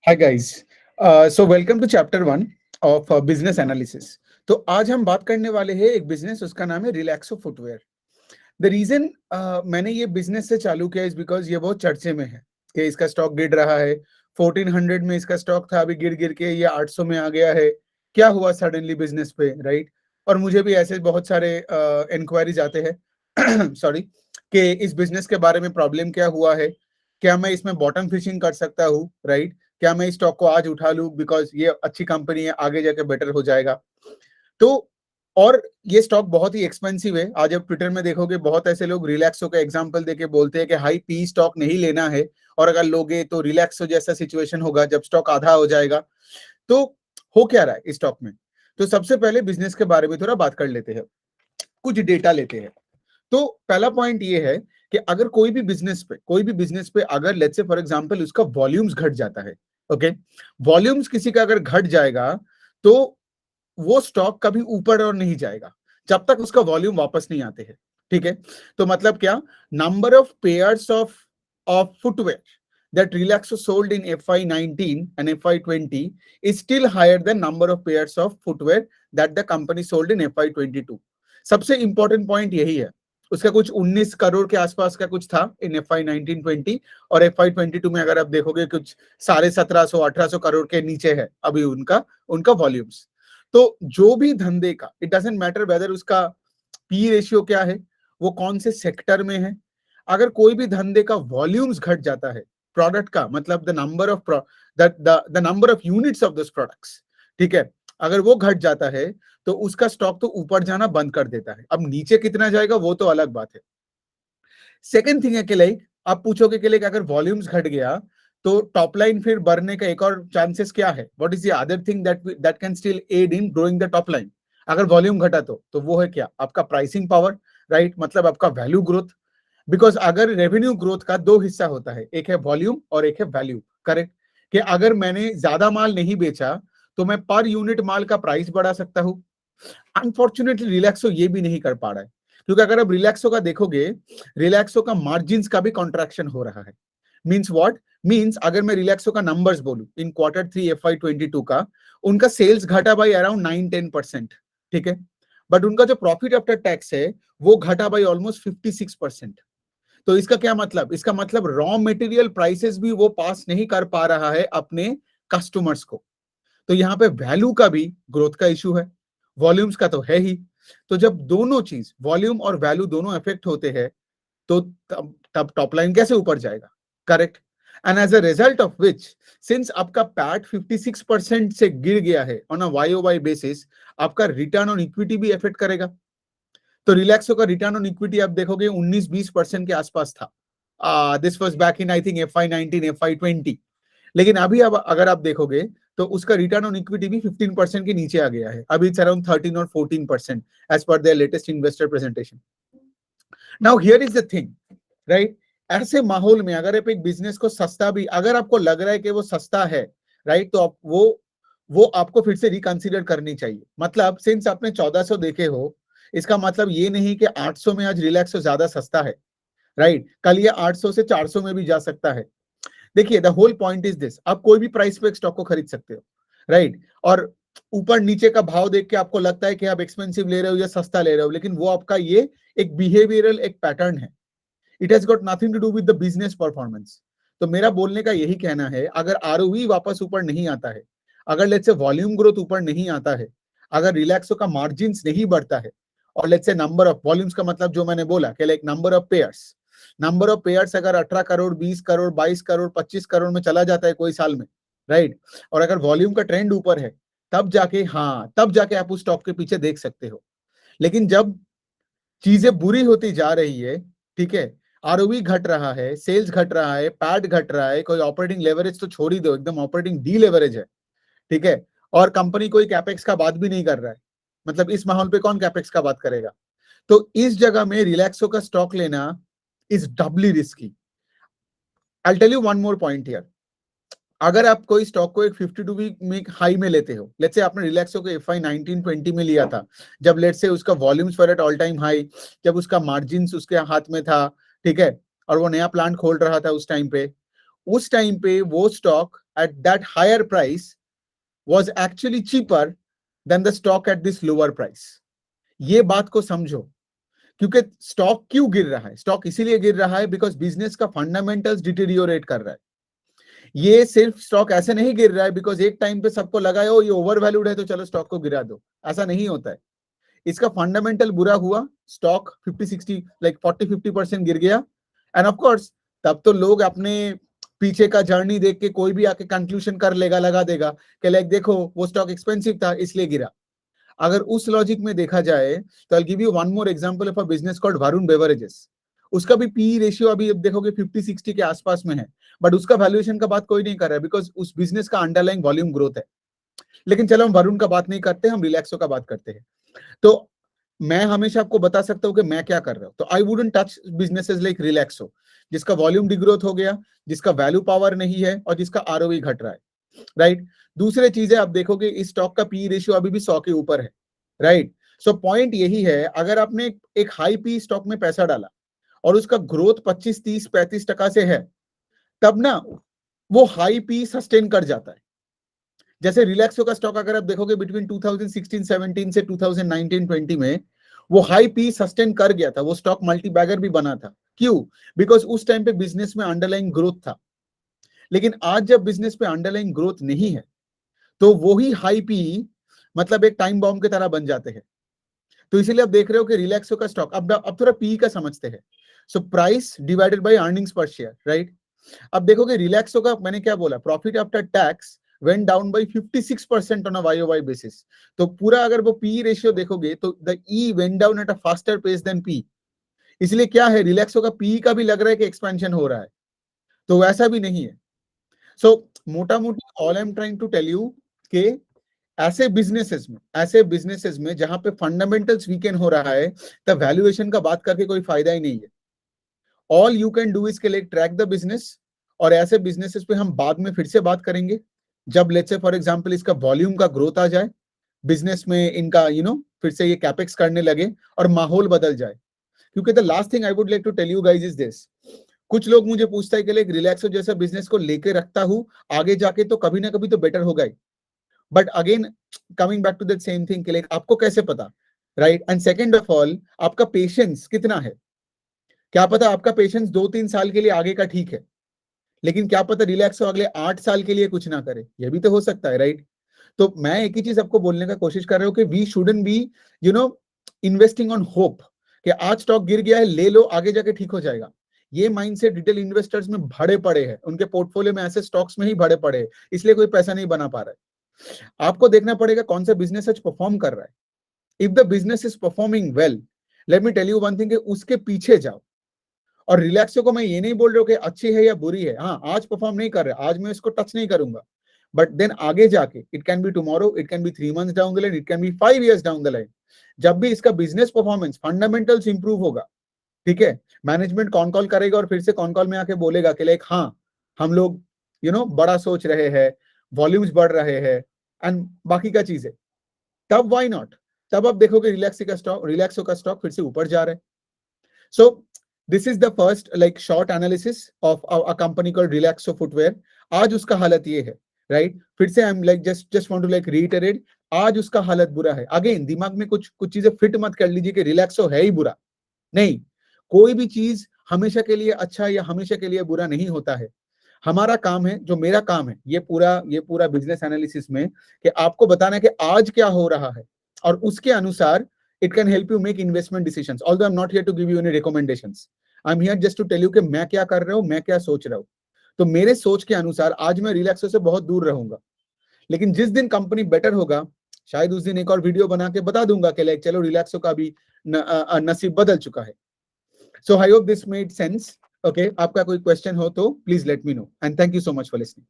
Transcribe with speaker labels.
Speaker 1: Hi guys. So welcome to chapter 1 of business analysis. तो आज हम बात करने वाले हैं एक बिजनेस, उसका नाम है रिलैक्सो फुटवेयर। द रीजन मैंने ये बिजनेस से चालू किया इज बिकॉज ये बहुत चर्चे में है कि इसका स्टॉक गिर रहा है। 1400 में इसका स्टॉक था, अभी गिर गिर के ये 800 में आ गया है। क्या हुआ सडनली बिजनेस पे, राइट? और मुझे भी ऐसे बहुत सारे इंक्वायरीज आते हैं सॉरी, कि इस बिजनेस के बारे में प्रॉब्लम क्या हुआ है, क्या मैं इसमें बॉटम फिशिंग कर सकता हूँ, राइट? क्या मैं इस स्टॉक को आज उठा लूं बिकॉज ये अच्छी कंपनी है, आगे जाके बेटर हो जाएगा। तो और ये स्टॉक बहुत ही एक्सपेंसिव है। आज आप ट्विटर में देखोगे बहुत ऐसे लोग रिलैक्सो का एग्जांपल देके बोलते हैं कि हाई पी स्टॉक नहीं लेना है, और अगर लोगे तो रिलैक्सो जैसा सिचुएशन होगा जब स्टॉक आधा हो जाएगा। तो हो क्या रहा है इस स्टॉक में? तो सबसे पहले बिजनेस के बारे में थोड़ा बात कर लेते हैं, कुछ डेटा लेते हैं। तो पहला पॉइंट ये है कि अगर कोई भी बिजनेस पे अगर लेट्स से फॉर एग्जांपल उसका वॉल्यूम्स घट जाता है, ओके, वॉल्यूम्स किसी का अगर घट जाएगा तो वो स्टॉक कभी ऊपर और नहीं जाएगा जब तक उसका वॉल्यूम वापस नहीं आते हैं। ठीक है? तो मतलब क्या, number of pairs of footwear that Relaxo sold in FY19 and FY20 is still higher than number of pairs of footwear that the company sold in FY22. सबसे इंपॉर्टेंट पॉइंट यही है। उसका कुछ 19 करोड़ के आसपास का कुछ था इन FY19-20, और FY22 में अगर आप देखोगे कुछ 1750-1800 करोड़ के नीचे है अभी उनका उनका वॉल्यूम्स। तो जो भी धंधे का, इट डजेंट मैटर वेदर उसका पी रेशियो क्या है, वो कौन से सेक्टर में है, अगर कोई भी धंधे का वॉल्यूम्स घट जाता है, प्रोडक्ट का मतलब the number of units of this products, ठीक है, अगर वो घट जाता है तो उसका स्टॉक तो ऊपर जाना बंद कर देता है। अब नीचे कितना जाएगा वो तो अलग बात है। सेकेंड थिंग है कि लाइक आप पूछोगे कि लाइक अगर वॉल्यूम्स घट गया तो टॉप लाइन फिर बढ़ने का एक और चांसेस क्या है, what is the other thing that can still add in growing the top line? अगर वॉल्यूम घटा तो वो है क्या, आपका प्राइसिंग पावर, राइट? मतलब आपका वैल्यू ग्रोथ। बिकॉज अगर रेवेन्यू ग्रोथ का दो हिस्सा होता है, एक है वॉल्यूम और एक है वैल्यू, करेक्ट? कि अगर मैंने ज्यादा माल नहीं बेचा तो मैं पर यूनिट माल का प्राइस बढ़ा सकता हूं। अनफॉर्चुनेटली रिलैक्सो ये भी नहीं कर पा रहा है, क्योंकि अगर आप रिलैक्सो का देखोगे, रिलैक्सो का मार्जिन्स का भी कॉन्ट्रैक्शन हो रहा है। Means what? मीन्स अगर मैं रिलैक्सो का नंबर्स बोलूं इन Q3 FY22 का, उनका सेल्स घटा बाई अराउंड 9-10%, ठीक है? बट उनका जो प्रॉफिट आफ्टर टैक्स है वो घटा बाई ऑलमोस्ट 56%। तो इसका क्या मतलब? इसका मतलब रॉ मटेरियल प्राइसेस भी वो पास नहीं कर पा रहा है अपने कस्टमर्स को। तो यहाँ पे वैल्यू का भी ग्रोथ का इशू है, वॉल्यूम्स का तो है ही। तो जब दोनों चीज, वॉल्यूम और वैल्यू दोनों इफेक्ट होते हैं, तो तब टॉप लाइन कैसे ऊपर जाएगा? Correct? And as a result of which, since आपका पैट 56% से गिर गया है ऑन अ YOY बेसिस, आपका रिटर्न ऑन इक्विटी भी इफेक्ट करेगा। तो रिलैक्सो का रिटर्न ऑन इक्विटी आप देखोगे 19-20% के आसपास था। This was back in I think FY19 FY20। लेकिन अभी अब अगर आप देखोगे तो उसका रिटर्न ऑन इक्विटी भी 15% के नीचे आ गया है। अभी इट्स अराउंड 13 और 14% as per their latest investor presentation. Now here is the thing, right? ऐसे माहौल में अगर आप एक बिजनेस को सस्ता भी, अगर आपको लग रहा है कि वो सस्ता है, राइट, तो आप वो आपको फिर से रिकंसीडर करनी चाहिए। मतलब सिंस आपने 1400 देखे हो, इसका मतलब ये नहीं कि 800 में आज रिलैक्सो ज्यादा सस्ता है, राइट? कल ये 800 से 400 में भी जा सकता है। देखिए, the whole point is this, आप कोई भी प्राइस पे एक स्टॉक को खरीद सकते हो, राइट? और ऊपर नीचे का भाव देख के आपको लगता है कि आप एक्सपेंसिव ले रहे हो या सस्ता ले रहे हो, लेकिन वो आपका ये एक बिहेवियरल एक पैटर्न है। It has got nothing to do with the business performance. तो मेरा बोलने का यही कहना है, अगर ROE वापस ऊपर नहीं आता है, अगर लेट्स से वॉल्यूम ग्रोथ ऊपर नहीं आता है, अगर रिलैक्सो का मार्जिन्स नहीं बढ़ता है, और let's say number of volumes का मतलब जो मैंने बोला कि लाइक नंबर ऑफ पेयर्स अगर 18 करोड़, 20 करोड़, 22 करोड़, 25 करोड़ में चला जाता है कोई साल में, राइट, और अगर वॉल्यूम का ट्रेंड ऊपर है, तब जाके आप उस स्टॉक के पीछे देख सकते हो। लेकिन जब चीजें बुरी होती जा रही है, ठीक है, ROE घट रहा है, सेल्स घट रहा है, पैट घट रहा है, कोई ऑपरेटिंग लेवरेज तो छोड़ ही दो, एकदम ऑपरेटिंग डी लेवरेज है, ठीक है, और कंपनी कोई कैपेक्स का बात भी नहीं कर रहा है, मतलब इस माहौल पे कौन कैपेक्स का बात करेगा? तो इस जगह में रिलैक्सो का स्टॉक लेना is doubly risky. I tell you one more point here. अगर आप कोई स्टॉक को एक 52 वीक में हाई में लेते हो, लेट्स से आपने रिलैक्सो को FY19-20 में लिया था, जब लेट्स से उसका volumes were at all time high, जब उसका मार्जिन्स उसके हाथ में था, ठीक है, और वो नया प्लांट खोल रहा था उस टाइम पे, उस टाइम पे वो stock at that higher price was actually cheaper than the stock at this lower price. ये बात को समझो, क्योंकि स्टॉक क्यों गिर रहा है? स्टॉक इसीलिए गिर रहा है बिकॉज बिजनेस का फंडामेंटल्स डिटेरियोरेट कर रहा है। ये सिर्फ स्टॉक ऐसे नहीं गिर रहा है बिकॉज एक टाइम पे सबको लगा है ओ ये ओवर वैल्यूड है तो चलो स्टॉक को गिरा दो, ऐसा नहीं होता है। इसका फंडामेंटल बुरा हुआ, स्टॉक 50-60 लाइक 40-50% गिर गया, एंड ऑफ कोर्स तब तो लोग अपने पीछे का जर्नी देख के कोई भी आके कंक्लूजन कर लेगा, लगा देगा कि लाइक देखो वो स्टॉक एक्सपेंसिव था इसलिए गिरा। अगर उस लॉजिक में देखा जाए तो I give you one more example of a business called Varun beverages. उसका भी पी रेशियो अभी देखोगे 50-60 के आसपास में है, बट उसका वैल्यूएशन का बात कोई नहीं कर रहा है बिकॉज उस बिजनेस का अंडरलाइंग वॉल्यूम ग्रोथ है। लेकिन चलो हम वरुण का बात नहीं करते, हम रिलैक्सो का बात करते हैं। तो मैं हमेशा आपको बता सकता हूं कि मैं क्या कर रहा हूं। तो I wouldn't touch businesses like Relaxo जिसका वॉल्यूम डिग्रोथ हो गया, जिसका वैल्यू पावर नहीं है और जिसका आरओई घट रहा है, राइट। दूसरे चीजें आप देखोगे इस स्टॉक का पी रेशियो अभी भी 100 के ऊपर है, राइट। सो पॉइंट यही है, अगर आपने एक हाई पी स्टॉक में पैसा डाला और उसका ग्रोथ 25-30-35% से है, तब ना वो हाई पी सस्टेन कर जाता है। जैसे रिलैक्सो का स्टॉक अगर आप देखोगे बिटवीन 2016-17 से 2019-20 में वो हाई पी सस्टेन कर गया था, वो स्टॉक मल्टी बैगर भी बना था। क्यों? बिकॉज उस टाइम पे बिजनेस में अंडरलाइंग ग्रोथ था। लेकिन आज जब बिजनेस पे अंडरलाइंग ग्रोथ नहीं है तो वो ही हाई पी मतलब एक टाइम बॉम्ब की तरह बन जाते हैं। तो इसीलिए आप देख रहे हो कि रिलैक्सो का स्टॉक अब थोड़ा पी का समझते हैं। So price divided by earnings पर शेयर, राइट। अब देखोगे रिलैक्सो का मैंने क्या बोला, profit after tax went down by 56% on a YOY basis. तो पूरा अगर वो पी रेशियो देखोगे तो the E went down at a faster pace than P. इसलिए क्या है, रिलैक्सो का पी का भी लग रहा है कि एक्सपेंशन हो रहा है, तो वैसा भी नहीं है। सो मोटा मोटी all I am trying to tell you कि ऐसे बिजनेसेस में जहां पे फंडामेंटल्स वीकेंड हो रहा है तब वैल्यूएशन का बात करके कोई फायदा ही नहीं है। All you can do is के लाइक ट्रैक द बिजनेस, और ऐसे बिजनेसेस पे हम बाद में फिर से बात करेंगे जब लेट्स से फॉर एग्जांपल इसका वॉल्यूम का ग्रोथ आ जाए, बिजनेस में इनका फिर से ये कैपेक्स करने लगे और माहौल बदल जाए। क्योंकि the last thing I would like to tell you guys is this, कुछ लोग मुझे पूछता है कि लाइक रिलैक्सो जैसा बिजनेस को लेके रखता हूं आगे जाके तो कभी ना कभी तो बेटर होगा ही, but again coming back to that same thing कि लाइक आपको कैसे पता, right. And second of all आपका पेशेंस कितना है। क्या पता आपका पेशेंस 2-3 साल के लिए आगे का ठीक है, लेकिन क्या पता रिलैक्सो अगले 8 साल के लिए कुछ ना करे, ये भी तो हो सकता है, राइट। तो मैं एक ही चीज आपको बोलने का कोशिश कर रहा हूं कि we shouldn't be investing on hope कि आज स्टॉक गिर गया है ले लो आगे जाके ठीक हो जाएगा। ये माइंडसेट रिटेल इन्वेस्टर्स में भरे पड़े हैं, उनके पोर्टफोलियो में ऐसे स्टॉक्स में ही भरे पड़े हैं, इसलिए कोई पैसा नहीं बना पा रहा है। आपको देखना पड़ेगा कौन सा बिजनेस आज परफॉर्म कर रहा है। If the business is performing well, let me tell you one thing, उसके पीछे जाओ। और रिलैक्सो को मैं ये नहीं बोल रहा हूँ कि अच्छी है या बुरी है, हाँ आज परफॉर्म नहीं कर रहा, आज मैं इसको टच नहीं करूंगा, बट देन आगे जाके it can be tomorrow, it can be 3 months down the line, it can be 5 years down the line, जब भी इसका बिजनेस परफॉर्मेंस फंडामेंटल्स इंप्रूव होगा, ठीक है, मैनेजमेंट कॉन कॉल करेगा और फिर से कॉन कॉल में आके बोलेगा कि लाइक हाँ हम लोग बड़ा सोच रहे हैं, वॉल्यूम्स बढ़ रहे हैं एंड बाकी का चीजें, तब व्हाई नॉट, तब आप देखोगे रिलैक्सो का स्टॉक फिर से ऊपर जा रहा है। So this is the first like short analysis of a company called Relaxo footwear. आज उसका हालत ये है, राइट। फिर से I am like just want to like reiterate, आज उसका हालत बुरा है। अगेन दिमाग में कुछ चीजें फिट मत कर लीजिए कि रिलैक्सो है ही बुरा, नहीं, कोई भी चीज हमेशा के लिए अच्छा या हमेशा के लिए बुरा नहीं होता है। हमारा काम है, जो मेरा काम है ये पूरा बिजनेस एनालिसिस में, कि आपको बताना है कि आज क्या हो रहा है और उसके अनुसार it can help you make investment decisions. Although I'm not here to give you any recommendations, I'm here just to tell you कि मैं क्या कर रहा हूँ, मैं क्या सोच रहा हूँ। तो मेरे सोच के अनुसार आज मैं रिलैक्सो से बहुत दूर रहूंगा, लेकिन जिस दिन कंपनी बेटर होगा शायद उस दिन एक और वीडियो बना के बता दूंगा कि लाइक चलो रिलैक्सो का भी नसीब बदल चुका है। So I hope this made sense. Okay, आपका कोई क्वेश्चन हो तो please let me know and thank you so much for listening.